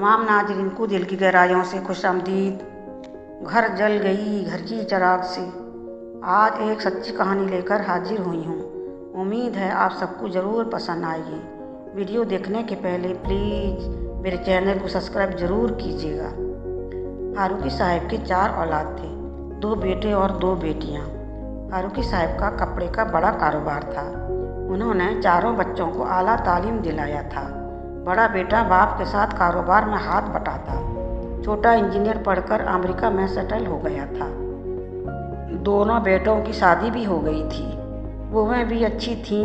तमाम नाज़रीन को दिल की गहराइयों से खुशामदीद। घर जल गई घर की चिराग से आज एक सच्ची कहानी लेकर हाजिर हुई हूँ। उम्मीद है आप सबको ज़रूर पसंद आएगी। वीडियो देखने के पहले प्लीज़ मेरे चैनल को सब्सक्राइब ज़रूर कीजिएगा। फारूकी साहब के 4 औलाद थे, 2 बेटे और 2 बेटियाँ। फारूकी साहब का कपड़े का बड़ा कारोबार था। उन्होंने चारों बच्चों को आला तालीम दिलाया था। बड़ा बेटा बाप के साथ कारोबार में हाथ बटाता, छोटा इंजीनियर पढ़कर अमेरिका में सेटल हो गया था। दोनों बेटों की शादी भी हो गई थी। बहुएं भी अच्छी थीं,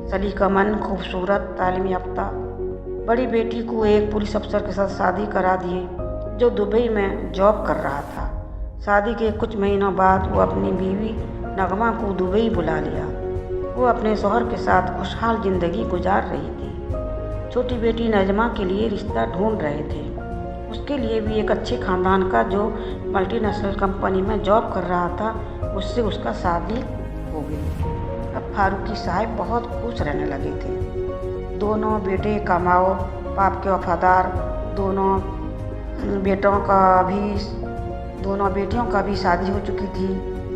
सलीकामंद, खूबसूरत, तालीम याफ्ता। बड़ी बेटी को एक पुलिस अफसर के साथ शादी करा दिए जो दुबई में जॉब कर रहा था। शादी के कुछ महीनों बाद वो अपनी बीवी नगमा को दुबई बुला लिया। वो अपने शौहर के साथ खुशहाल ज़िंदगी गुजार रही थी। छोटी बेटी नजमा के लिए रिश्ता ढूंढ रहे थे। उसके लिए भी एक अच्छे ख़ानदान का जो मल्टीनेशनल कंपनी में जॉब कर रहा था, उससे उसका शादी हो गई। अब फारूकी साहब बहुत खुश रहने लगे थे। दोनों बेटे कमाओ, बाप के वफादार। दोनों बेटियों का भी शादी हो चुकी थी।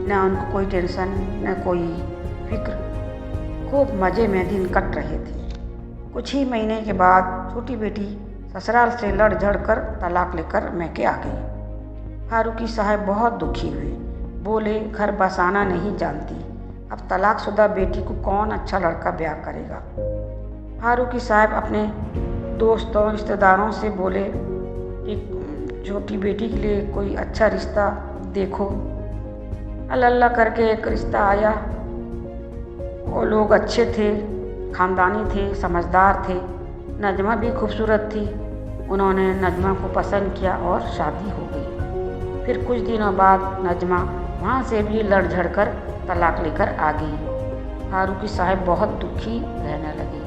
न उनको कोई टेंशन न कोई फिक्र। खूब मज़े में दिन कट रहे थे। कुछ ही महीने के बाद छोटी बेटी ससुराल से लड़ झड़ कर तलाक लेकर मैके आ गई। फारूकी साहब बहुत दुखी हुए। बोले, घर बसाना नहीं जानती, अब तलाकशुदा बेटी को कौन अच्छा लड़का ब्याह करेगा। फारूकी साहब अपने दोस्तों रिश्तेदारों से बोले कि छोटी बेटी के लिए कोई अच्छा रिश्ता देखो। अल्लाह करके एक रिश्ता आया। वो लोग अच्छे थे, ख़ानदानी थे, समझदार थे। नजमा भी खूबसूरत थी। उन्होंने नजमा को पसंद किया और शादी हो गई। फिर कुछ दिनों बाद नजमा वहाँ से भी लड़ झड़ कर तलाक लेकर आ गई। फारूकी साहब बहुत दुखी रहने लगे।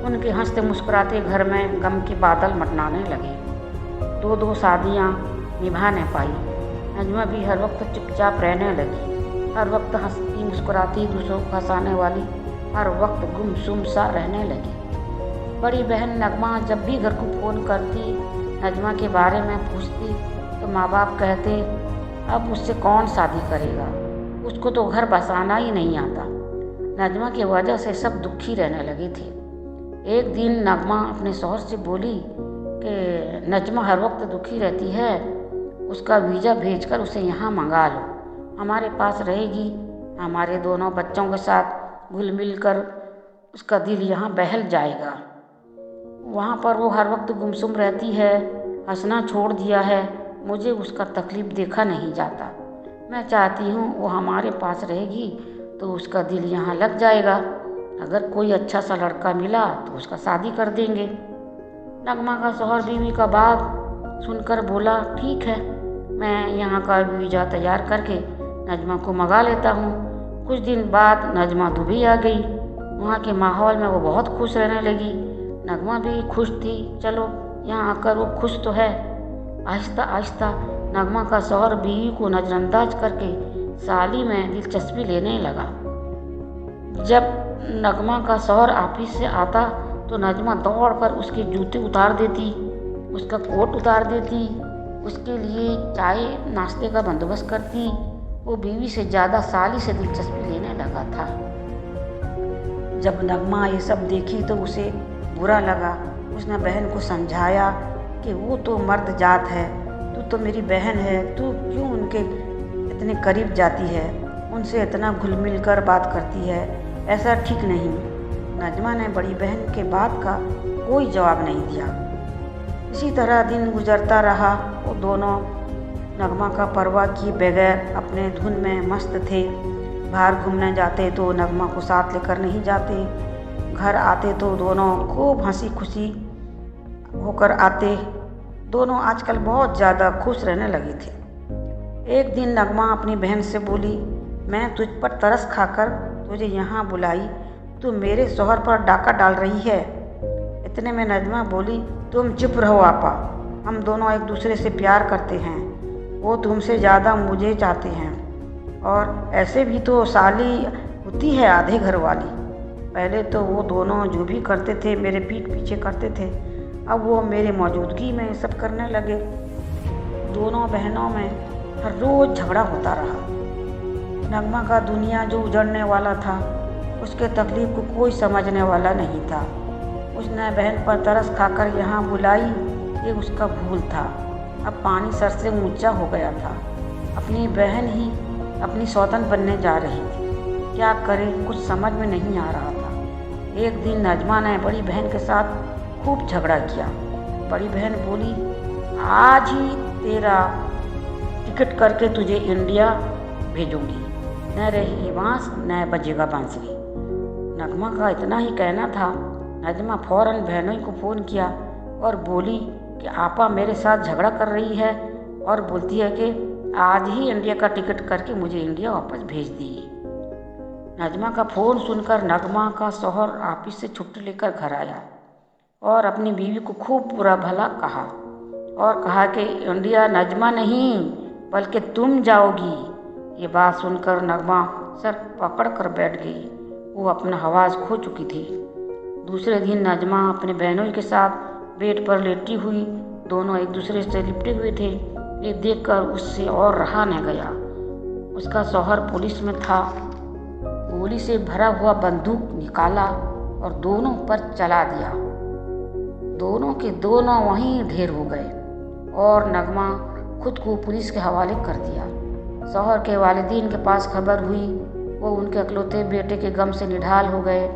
उनके हंसते मुस्कुराते घर में गम के बादल मंडराने लगे। 2 शादियाँ निभा नहीं पाई। नजमा भी हर वक्त चुपचाप रहने लगी। हर वक्त हंसती मुस्कुराती, दूसरों को हंसाने वाली, हर वक्त गुमसुम सा रहने लगी। बड़ी बहन नगमा जब भी घर को फ़ोन करती, नजमा के बारे में पूछती, तो माँ बाप कहते, अब उससे कौन शादी करेगा, उसको तो घर बसाना ही नहीं आता। नजमा की वजह से सब दुखी रहने लगे थे। एक दिन नगमा अपने शौहर से बोली कि नजमा हर वक्त दुखी रहती है, उसका वीज़ा भेजकर उसे यहाँ मंगा लो, हमारे पास रहेगी, हमारे दोनों बच्चों के साथ घुल मिल कर उसका दिल यहाँ बहल जाएगा। वहाँ पर वो हर वक्त गुमसुम रहती है, हंसना छोड़ दिया है, मुझे उसका तकलीफ़ देखा नहीं जाता। मैं चाहती हूँ वो हमारे पास रहेगी तो उसका दिल यहाँ लग जाएगा। अगर कोई अच्छा सा लड़का मिला तो उसका शादी कर देंगे। नगमा का शौहर बीवी का बात सुनकर बोला, ठीक है, मैं यहाँ का वीज़ा तैयार करके नजमा को मंगा लेता हूँ। कुछ दिन बाद नजमा दुबई आ गई। वहाँ के माहौल में वो बहुत खुश रहने लगी। नगमा भी खुश थी। चलो, यहाँ आकर वो खुश तो है। आहिस्ता आहिस्ता नगमा का शौहर बीवी को नज़रअंदाज करके साली में दिलचस्पी लेने लगा। जब नगमा का शौहर ऑफिस से आता तो नजमा दौड़कर उसके जूते उतार देती, उसका कोट उतार देती, उसके लिए चाय नाश्ते का बंदोबस्त करती। वो बीवी से ज़्यादा साली से दिलचस्पी लेने लगा था। जब नगमा ये सब देखी तो उसे बुरा लगा। उसने बहन को समझाया कि वो तो मर्द जात है, तू तो मेरी बहन है, तू क्यों उनके इतने करीब जाती है, उनसे इतना घुल मिल कर बात करती है, ऐसा ठीक नहीं। नजमा ने बड़ी बहन के बात का कोई जवाब नहीं दिया। इसी तरह दिन गुजरता रहा। वो दोनों नगमा का परवाह किए बगैर अपने धुन में मस्त थे। बाहर घूमने जाते तो नगमा को साथ लेकर नहीं जाते। घर आते तो दोनों खूब हंसी खुशी होकर आते। दोनों आजकल बहुत ज़्यादा खुश रहने लगे थे। एक दिन नगमा अपनी बहन से बोली, मैं तुझ पर तरस खाकर तुझे यहाँ बुलाई, तू मेरे शौहर पर डाका डाल रही है। इतने में नजमा बोली, तुम चुप रहो आपा, हम दोनों एक दूसरे से प्यार करते हैं, वो तुमसे ज़्यादा मुझे चाहते हैं, और ऐसे भी तो साली होती है आधे घर वाली। पहले तो वो दोनों जो भी करते थे मेरे पीठ पीछे करते थे, अब वो मेरे मौजूदगी में सब करने लगे। दोनों बहनों में हर रोज़ झगड़ा होता रहा। नगमा का दुनिया जो उजड़ने वाला था, उसके तकलीफ को कोई समझने वाला नहीं था। उसने बहन पर तरस खाकर यहाँ बुलाई, ये उसका भूल था। अब पानी सर से ऊंचा हो गया था। अपनी बहन ही अपनी सौतन बनने जा रही थी। क्या करे, कुछ समझ में नहीं आ रहा था। एक दिन नजमा ने बड़ी बहन के साथ खूब झगड़ा किया। बड़ी बहन बोली, आज ही तेरा टिकट करके तुझे इंडिया भेजूंगी, न रही बांस न बजेगा बांसुरी। नगमा का इतना ही कहना था। नजमा फौरन बहनों को फ़ोन किया और बोली कि आपा मेरे साथ झगड़ा कर रही है और बोलती है कि आज ही इंडिया का टिकट करके मुझे इंडिया वापस भेज दी। नजमा का फ़ोन सुनकर नगमा का शौहर ऑफिस से छुट्टी लेकर घर आया और अपनी बीवी को खूब बुरा भला कहा और कहा कि इंडिया नजमा नहीं बल्कि तुम जाओगी। ये बात सुनकर नगमा सर पकड़ कर बैठ गई। वो अपना आवाज़ खो चुकी थी। दूसरे दिन नजमा अपने बहनों के साथ बेड पर लेटी हुई, दोनों एक दूसरे से लिपटे हुए थे। ये देखकर उससे और रहा न गया। उसका शौहर पुलिस में था। गोली से भरा हुआ बंदूक निकाला और दोनों पर चला दिया। दोनों के दोनों वहीं ढेर हो गए और नगमा खुद को पुलिस के हवाले कर दिया। शौहर के वालिदीन के पास खबर हुई। वो उनके अकलौते बेटे के गम से निढाल हो गए।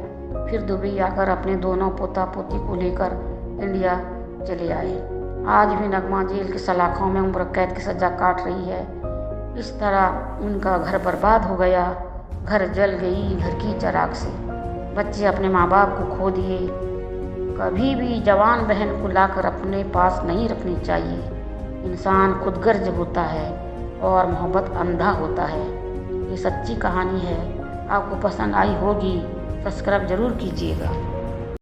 फिर दुबई आकर अपने दोनों पोता पोती को लेकर इंडिया चले आए। आज भी नगमा जेल की सलाखों में उम्र कैद की सज़ा काट रही है। इस तरह उनका घर बर्बाद हो गया। घर जल गई घर की चिराग से। बच्चे अपने माँ बाप को खो दिए। कभी भी जवान बहन को लाकर अपने पास नहीं रखनी चाहिए। इंसान खुदगर्ज होता है और मोहब्बत अंधा होता है। ये सच्ची कहानी है। आपको पसंद आई होगी, सब्सक्राइब ज़रूर कीजिएगा।